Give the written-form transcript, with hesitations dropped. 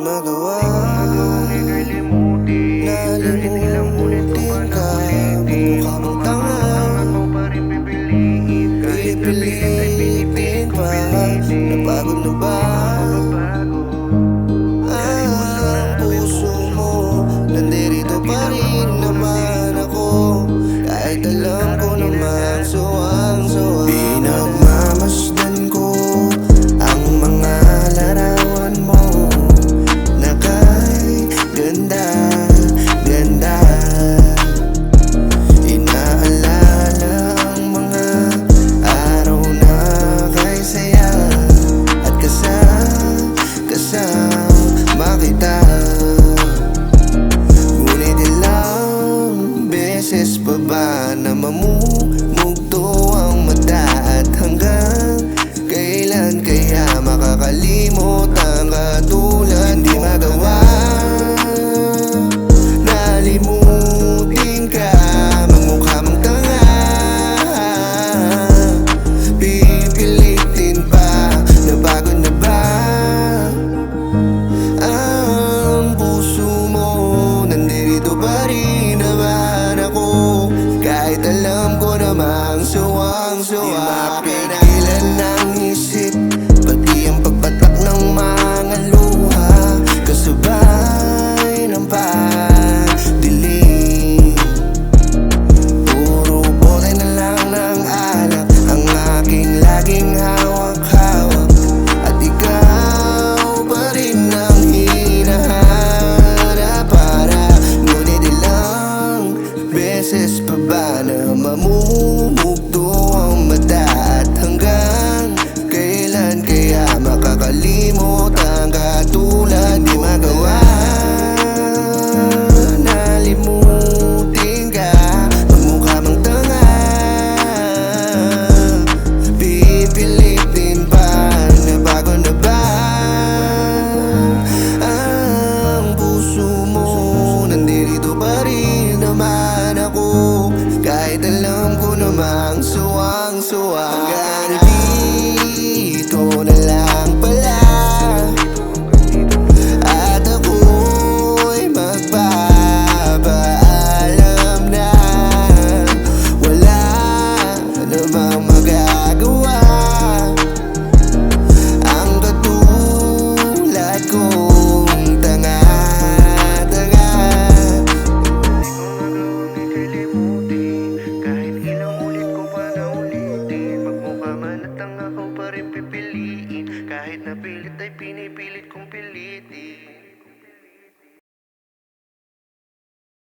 magawa Nalimutin ka, magmukha mong tanga Pipilitin pa, napagod na ba? Ang puso mo, nandirito pa rin naman ako Kahit alam ko namang suwang-suwa Pinagmamasdan ko ang mga larawan mo Na kay ganda, ganda Inaalala ang mga araw na kay saya At kasama kita Ngunit ilang beses pa ba na mamumugto ang mata At hanggang kailan kaya makakalimot ang katulad Di magawa Nalimutin ka, magmukha mong tanga Pipilitin pa, napagod na ba? Ang puso mo, nandito pa rin naman ako Kahit alam ko namang suwang-suwa Mapigilan ng isip, pati ang pagpatak ng mga luha Kasabay ng pagdilim Puro bote na lang ng alak Ang aking laging hawak-hawak At ikaw pa rin ang hinahanap para Ngunit ilang beses pa ba na mamumugto ang mata At hanggang kailan kaya makakalimot ang katulad Di magawa Nalimutin ka, magmukha mong tanga Pipilitin pa, nabago na ba? Ang puso mo, nandito pa rin naman ako Kahit alam ko namang suwang-suwa Hanggang dito na lang pala At ako'y magpapaalam na Wala namang magagawa Ang katulad kong tanga-tanga Kahit ilang ulit ko pa na ulitin Magmukha man at tanga ko pa rin pipiliin Kahit napilit ay pinipilit kong pilitin